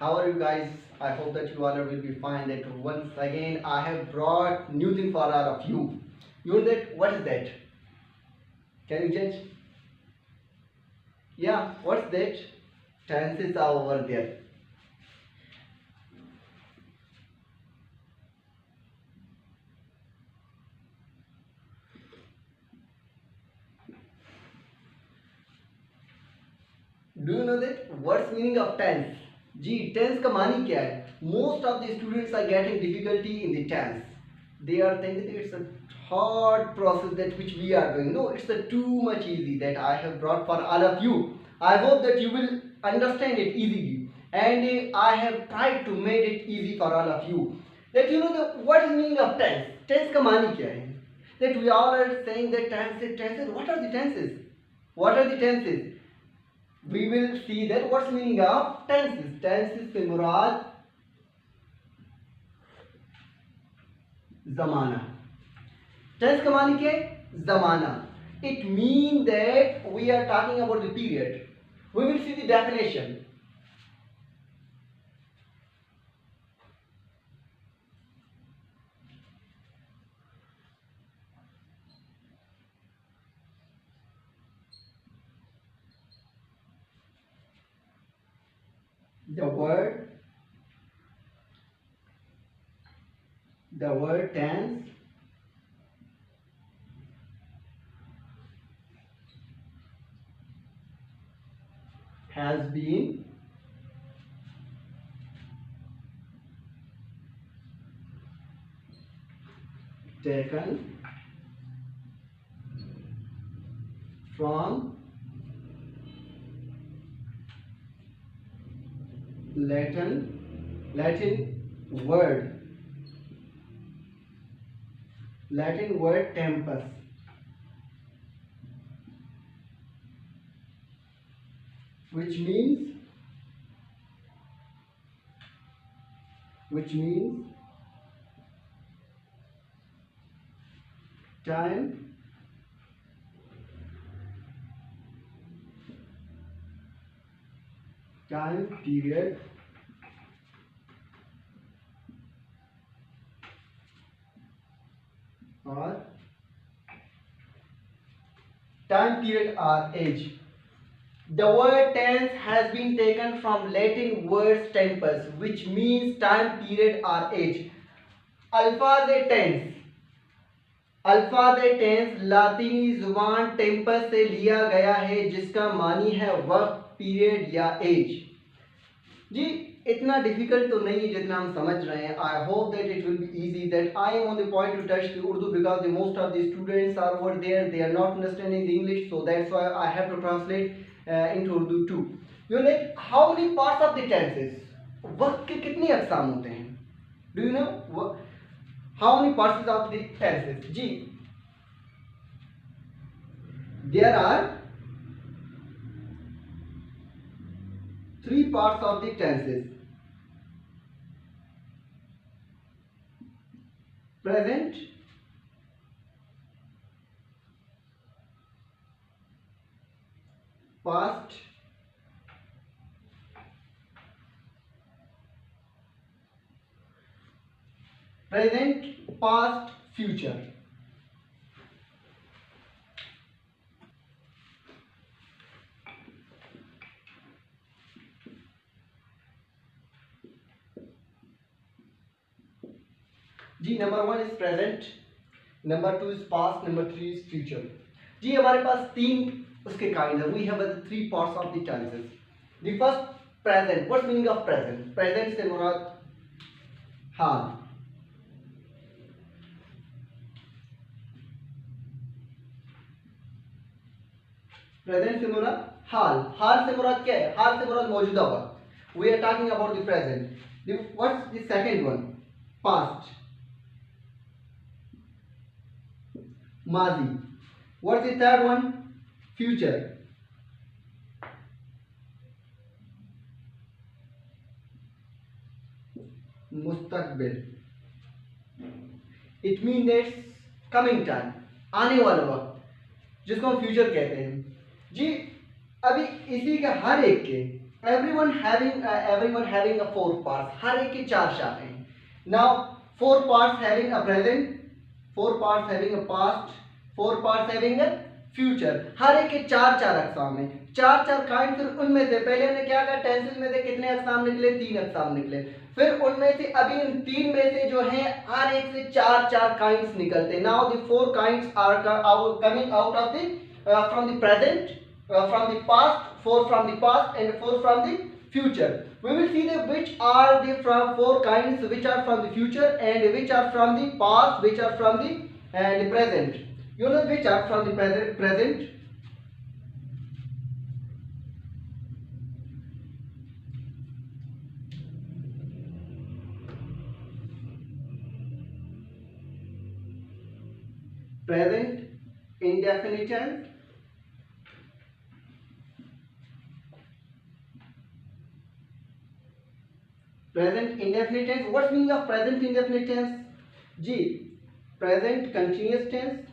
How are you guys? I hope that you all will be fine. That once again I have brought new thing for all of you. You know that what is that? Can you judge? Yeah, what's that? Tenses are over there. Do you know that? What's meaning of tense? Ji tense का मानी क्या है? Most of the students are getting difficulty in the tense. They are thinking that it's a hard process that which we are doing. No, it's a too much easy that I have brought for all of you. I hope that you will understand it easily, and I have tried to make it easy for all of you. That you know the what is meaning of tense? Tense का मानी क्या है? That we all are saying that tenses. What are the tenses? What are the tenses? We will see that what's meaning of tenses. Tenses से मुराद ज़माना. Tense का मानी क्या है? ज़माना. It means that we are talking about the period. We will see the definition. The word tense has been taken from Latin word tempus, which means time period or age. The word tense has been taken from Latin word tempus, which means time period or age. अल्फाज tense लातीनी जुबान Tempest से लिया गया है, जिसका मानी है वक्त, पीरियड या एज. जी इतना डिफिकल्ट तो नहीं है जितना हम समझ रहे हैं. I hope that it will be easy. That I am on the point to touch the Urdu because the most of the students are over there, they are not understanding the English, so that's why I have to translate into Urdu too. You know how many parts of the tenses? वक्त के कितने अक़साम होते हैं? Do you know how many parts of the tenses? Ji there are 3 parts of the tenses: present, past, present, past, future. जी number 1 is present, number 2 is past, number 3 is future. जी हमारे पास 3 उसके काइंड है. We have 3 parts of the tenses. The first present. What's meaning of present? Present से मुराद हाल. Present से मुराद हाल. हाल से मुराद क्या है? हाल से मुराद मौजूदा वक्त. We are talking about the present. What's the second one? Past, माजी. What's the third one? Future. मुस्तकबिल. It mean that's coming time, आने वाला वक्त, जिसको हम फ्यूचर कहते हैं. जी अभी इसी के हर एक के everyone having a four parts. हर एक के चार शाखाएं हैं. Now four parts having a present, four parts having a past, four parts having a future. हर एक के चार चार अकसाम है, चार चार काइंड. फिर उनमें से पहले हमने क्या कहा, टेंसेस में से कितने अकसाम निकले, तीन अकसाम निकले. फिर उनमें से अभी इन तीन में से जो है हर एक से चार चार काइंड्स निकलते हैं. Now the four kinds are coming out of the from the present, from the past, four from the past and four from the future. We will see the which are the from four kinds, which are from the future and which are from the past, which are from the present. You know which are from the present. Present indefinite tense, present indefinite tense. What's meaning of present indefinite tense? G. Present continuous tense,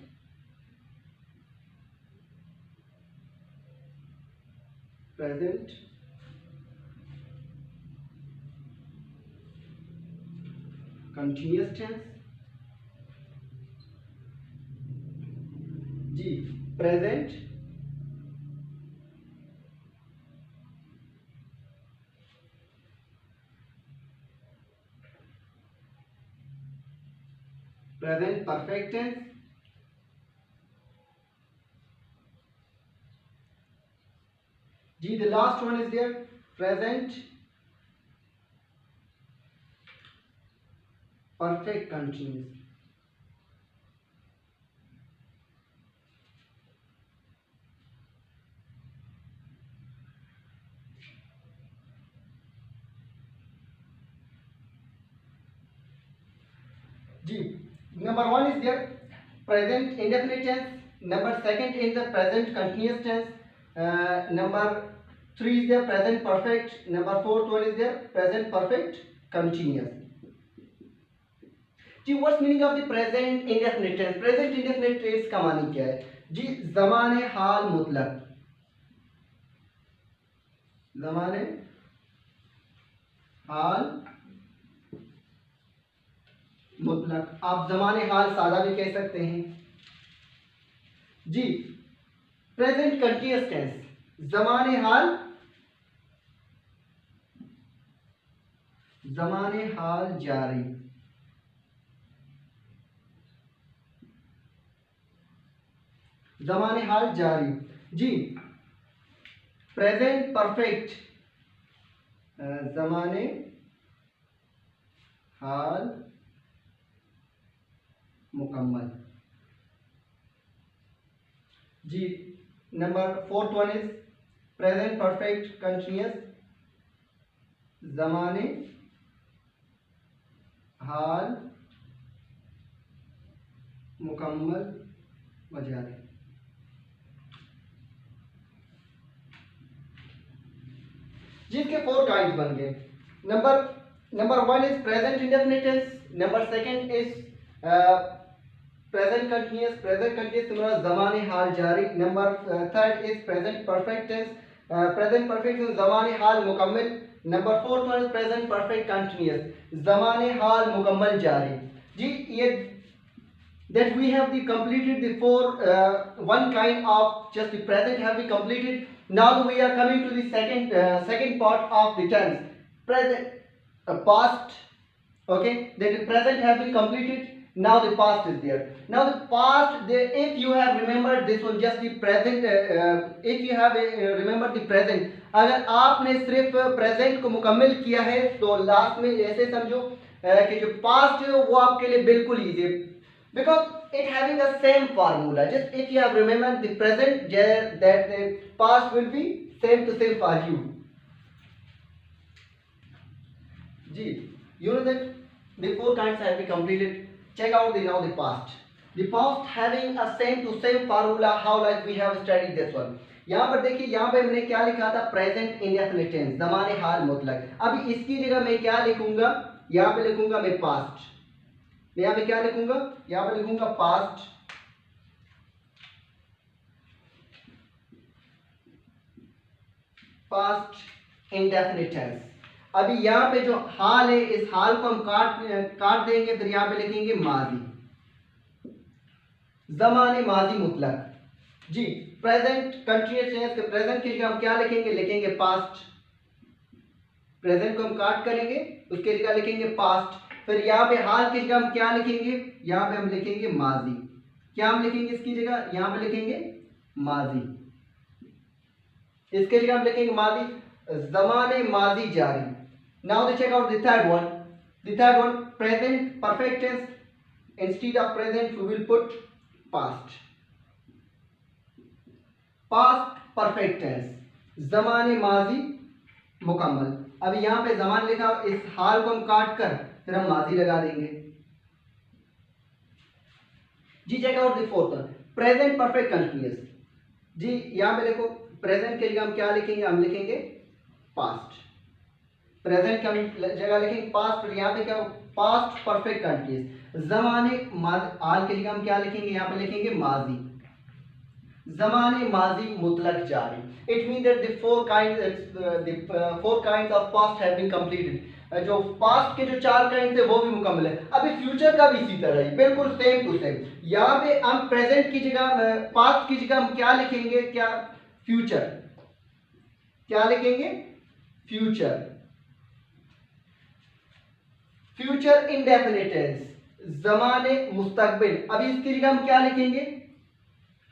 present continuous tense. G. Present perfect tense. G. The last one is there, present perfect continuous. G. Number one is there, present indefinite tense. Number second is the present continuous tense. Number three is the present perfect. Number fourth one is the present perfect continuous. जी what's meaning of the present indefinite tense. Present indefinite tense का मानी क्या है जी? ज़माने हाल मुतलक, ज़माने हाल मुतलक. आप ज़माने हाल सादा भी कह सकते हैं. जी प्रेजेंट कंटिन्यूअस टेंस, ज़माने हाल, ज़माने हाल जारी. ज़माने हाल जारी. जी प्रेजेंट परफेक्ट, ज़माने हाल मुकम्मल. जी number fourth one is present perfect continuous, ज़माने हाल मुकम्मल व जारी. जिसके फोर काइंड बन गए. Number one is present indefinite tense. Number second is present continuous तुम्हारा ज़माने हाल जारी. Number third is present perfect tense. Present perfect tense ज़माने हाल मुकम्मल. Number fourth one is present perfect continuous, ज़माने हाल मुकम्मल जारी. जी ये that we have the completed the four one kind of just the present have we completed. Now we are coming to the second part of the tense, present past. Okay, that the present have been completed. Now the past is there. Now the past there, if you have remembered this one just the present, if you have remembered the present, अगर आपने सिर्फ present को मुकम्मल किया है तो last में ऐसे समझो कि जो पास्ट है वो आपके लिए बिल्कुल ईजी है, because it having the same formula. Just if you have remembered the present, that the past will be same to same for you. Ji, you know that the four kinds have been completed. Check out now the past. The past having a same to same formula. How like we have studied this one. यहाँ पर देखिए, यहाँ पे मैंने क्या लिखा था, present indefinite tense, ज़माने हाल मुतलक. अभी इसकी जगह मैं क्या लिखूंगा, यहाँ पे लिखूंगा मैं पास्ट. मैं यहाँ पे क्या लिखूंगा, यहाँ पे लिखूंगा पास्ट. Past indefinite tense. अभी यहाँ पे जो हाल है, इस हाल को हम काट देंगे, फिर यहाँ पे लिखेंगे माजी, ज़माने माजी मुतलक। जी प्रेजेंट कंटिन्यूअस टेंस के प्रेजेंट की जगह हम क्या लिखेंगे, लिखेंगे पास्ट। प्रेजेंट को हम काट करेंगे, उसके जगह लिखेंगे पास्ट। फिर यहाँ पे हाल की जगह हम क्या लिखेंगे, यहाँ पे हम लिखेंगे माजी। क्या हम लिखेंगे इसकी जगह, यहाँ पे लिखेंगे माजी, इसके जगह हम लिखेंगे माजी, ज़माने माजी जारी। Now they check out the third one. The third one, present perfect tense. Instead of present, we will put past. Past perfect tense. ज़माने माजी मुकम्मल। अभी यहाँ पे ज़मान लिखा, इस हाल को हम काट कर फिर हम माजी लगा देंगे। जी check out the fourth one, present perfect continuous. जी यहाँ पे देखो, प्रेजेंट के जगह हम क्या लिखेंगे, हम लिखेंगे पास्ट। प्रेजेंट का जगह लिखेंगे पास्ट, फिर यहाँ पे क्या, पास्ट परफेक्ट कंटिन्यूअस। ज़माने हाल की जगह हम क्या लिखेंगे, यहाँ पे लिखेंगे माजी, ज़माने माजी मुतलक जारी। It mean that the four kinds of past have been completed. जो पास्ट के जो 4 काइंड थे वो भी मुकम्मल है। अभी फ्यूचर का भी इसी तरह ही बिल्कुल सेम टू सेम। यहाँ पे हम प्रेजेंट की जगह, पास्ट की जगह हम क्या लिखेंगे, क्या, फ्यूचर। क्या लिखेंगे, फ्यूचर। फ्यूचर इंडेफिनिट टेंस, ज़माने मुस्तकबिल। अभी इसकी जगह हम क्या लिखेंगे,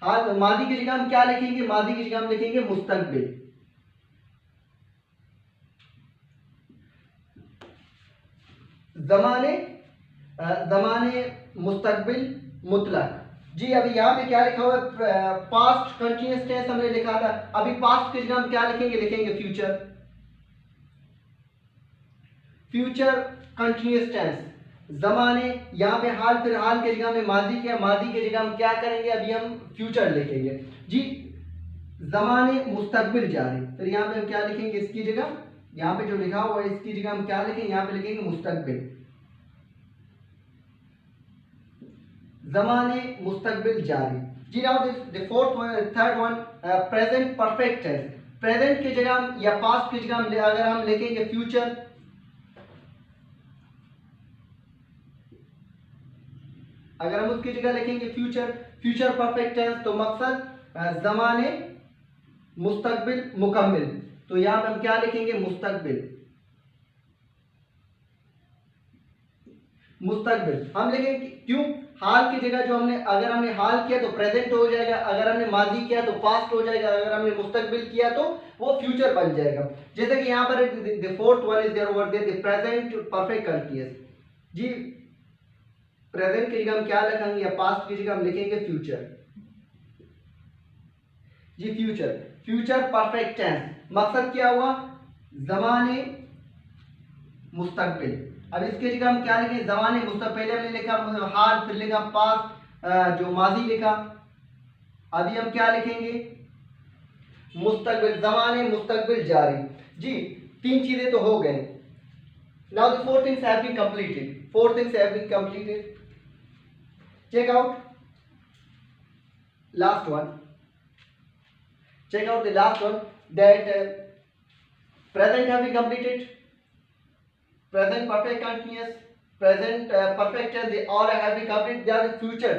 हाल मादी की जगह हम क्या लिखेंगे, मादी की जगह हम लिखेंगे मुस्तकबिल। ज़माने मुस्तकबिल मुतलक। जी अभी यहाँ पे क्या लिखा हुआ है, पास्ट कंटिन्यूअस टेंस हमने लिखा था। अभी पास्ट की जगह हम क्या लिखेंगे, लिखेंगे फ्यूचर। फ्यूचर कंटिन्यूअस टेंस, ज़माने, यहाँ पे हाल, फिर हाल की जगह में माजी किया, माजी की जगह हम क्या करेंगे, अभी हम फ्यूचर लिखेंगे। जी ज़माने मुस्तकबिल जारी, फिर यहाँ पे हम क्या लिखेंगे, इसकी जगह, यहाँ पे जो लिखा हुआ है इसकी जगह हम क्या लिखेंगे, यहाँ पे लिखेंगे मुस्तकबिल, ज़माने मुस्तकबिल जारी। जी now the fourth one, third one, present perfect tense. Present की जगह हम या पास्ट की जगह हम अगर हम लिखेंगे फ्यूचर, अगर हम उसकी जगह लिखेंगे फ्यूचर, फ्यूचर परफेक्ट टेंस, तो मकसद ज़माने मुस्तकबिल मुकम्मिल। तो यहां पे हम क्या लिखेंगे, मुस्तकबिल, मुस्तकबिल हम लिखेंगे। क्यों, हाल की जगह जो हमने, अगर हमने हाल किया तो प्रेजेंट हो जाएगा, अगर हमने माजी किया तो पास्ट हो जाएगा, अगर हमने मुस्तकबिल किया तो वो फ्यूचर बन जाएगा। जैसे कि यहाँ पर the fourth one is there over there, the present perfect continuous. जी प्रेजेंट की जगह हम क्या लिखेंगे, या पास्ट की जगह हम लिखेंगे फ्यूचर। जी फ्यूचर, फ्यूचर परफेक्ट टेंस, मकसद क्या हुआ, ज़माने मुस्तकबिल। अब इसकी जगह हम क्या लिखें, ज़माने मुस्तकबिल, पहले हमने लिखा हाल, फिर लिखा पास्ट, जो माजी लिखा। अभी हम क्या लिखेंगे, मुस्तकबिल, ज़माने मुस्तकबिल जारी। जी 3 चीजें तो हो गए। Now the 4 things have been completed. 4 things have been completed. Check out last one. Check out the last one, that present have been completed. Present perfect continuous, present perfect tense, they all have been completed. They are the future.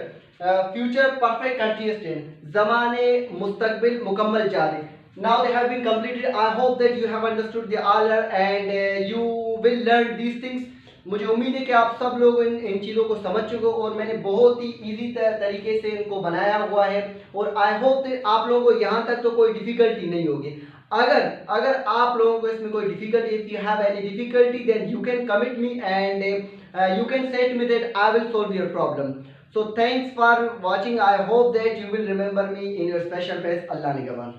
Future perfect continuous tense. ज़माने मुस्तकबिल मुकम्मल जारी. Now they have been completed. I hope that you have understood the order and you will learn these things. मुझे उम्मीद है कि आप सब लोग इन चीज़ों को समझ चुके हो और मैंने बहुत ही इजी तरीके से इनको बनाया हुआ है और आई होप आप लोगों को यहाँ तक तो कोई डिफ़िकल्टी नहीं होगी। अगर आप लोगों को इसमें कोई difficulty, if you have any difficulty then you can commit me and you can say to me that I will solve your problem. So thanks for watching. I hope that you will remember me in your special place. Allah Nigaban.